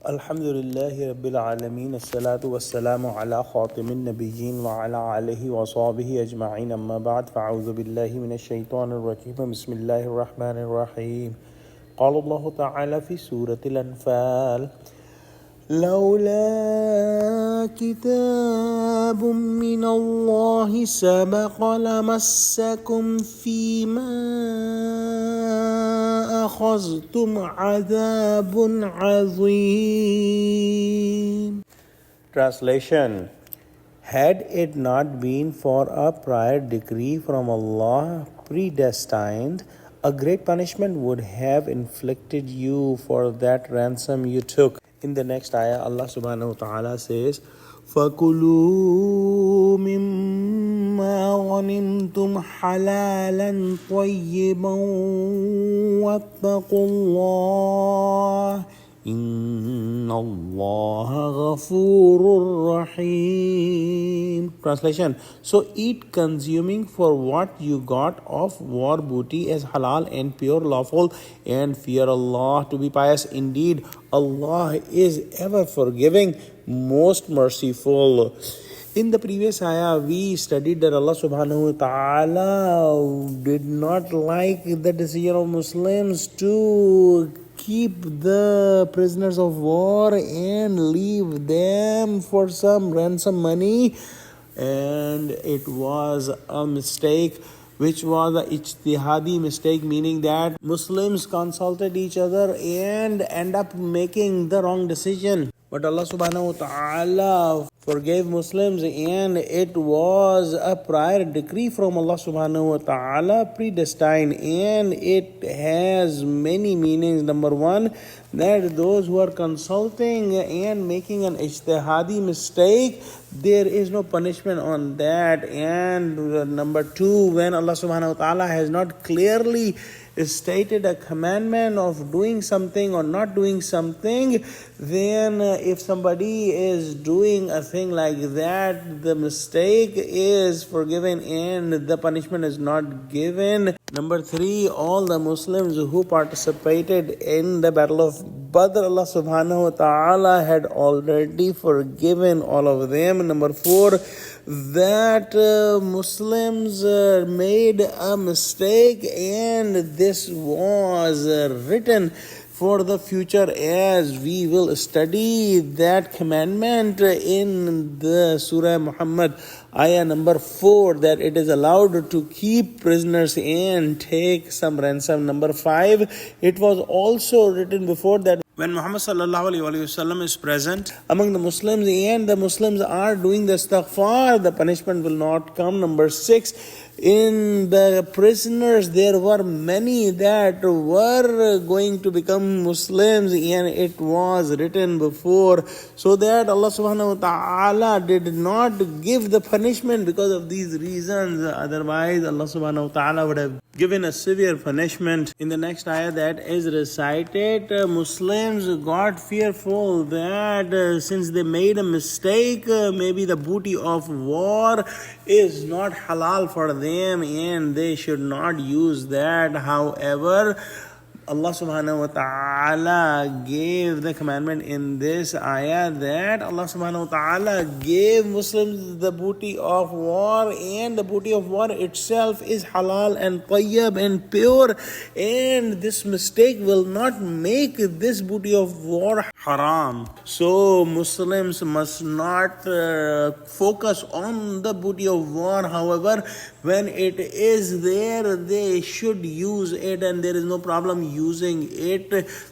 Alhamdulillahi Rabbil Alameen. As-salatu was-salamu ala khatimin nabiyyin wa ala alihi wa sahbihi ajma'in. Amma ba'd. Fa'udhu billahi minash shaitanir rajim. Bismillahir rahmanir rahim. Qala Allahu ta'ala fi Surah Al-Anfal. لولا كتاب من الله سبق لمسكم فيما أخذتم عذاب عظيم. Translation: Had it not been for a prior decree from Allah predestined, a great punishment would have inflicted you for that ransom you took. In the next ayah, Allah subhanahu wa ta'ala says, فَكُلُوا مِمَّا غَنِمْتُمْ حَلَالًا طَيِّبًا وَاتَّقُوا اللَّهَ إِنَّ اللَّهَ غَفُورٌ رَحِيمٌ. Translation: So eat consuming for what you got of war booty as halal and pure lawful, and fear Allah to be pious. Indeed, Allah is ever forgiving, most merciful. In the previous ayah, we studied that Allah subhanahu wa ta'ala did not like the decision of Muslims to keep the prisoners of war and leave them for some ransom money, and it was a mistake, which was a ijtihadi mistake, meaning that Muslims consulted each other and end up making the wrong decision. But Allah subhanahu wa ta'ala forgave Muslims, and it was a prior decree from Allah subhanahu wa ta'ala predestined, and it has many meanings. Number one, that those who are consulting and making an ijtihadi mistake, there is no punishment on that. And number two, when Allah subhanahu wa ta'ala has not clearly stated a commandment of doing something or not doing something, then if somebody is doing a thing like that, the mistake is forgiven and the punishment is not given. Number three, all the Muslims who participated in the battle of Badr, Allah subhanahu wa ta'ala had already forgiven all of them. Number four, that Muslims made a mistake, and this was written for the future, as we will study that commandment in the Surah Muhammad, ayah number 4, that it is allowed to keep prisoners and take some ransom. Number 5, it was also written before that when Muhammad sallallahu alaihi wasallam is present among the Muslims and the Muslims are doing the istighfar, the punishment will not come. Number 6, in the prisoners there were many that were going to become Muslims, and it was written before, so that Allah subhanahu wa ta'ala did not give the punishment because of these reasons. Otherwise Allah subhanahu wa ta'ala would have given a severe punishment. In the next ayah that is recited, Muslims got fearful that since they made a mistake, maybe the booty of war is not halal for them and they should not use that. However, Allah subhanahu wa ta'ala gave the commandment in this ayah that Allah subhanahu wa ta'ala gave Muslims the booty of war, and the booty of war itself is halal and tayyib and pure, and this mistake will not make this booty of war haram. So Muslims must not focus on the booty of war. However, when it is there, they should use it, and there is no problem using it.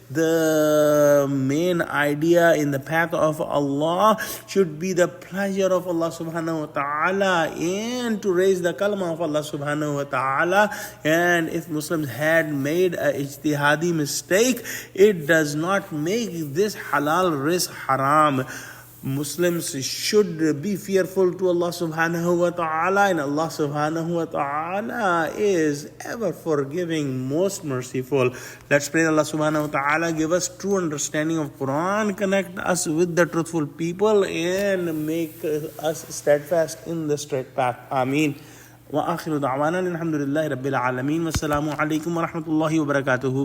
The main idea in the path of Allah should be the pleasure of Allah subhanahu wa ta'ala and to raise the kalma of Allah subhanahu wa ta'ala. And if Muslims had made a ijtihadi mistake, it does not make this halal risk haram. Muslims should be fearful to Allah subhanahu wa ta'ala, and Allah subhanahu wa ta'ala is ever forgiving, most merciful. Let's pray Allah subhanahu wa ta'ala give us true understanding of Quran, connect us with the truthful people, and make us steadfast in the straight path. Ameen. Wa akhiru da'wana alhamdulillahi rabbil alameen. Wassalamu alaikum wa rahmatullahi wa barakatuhu.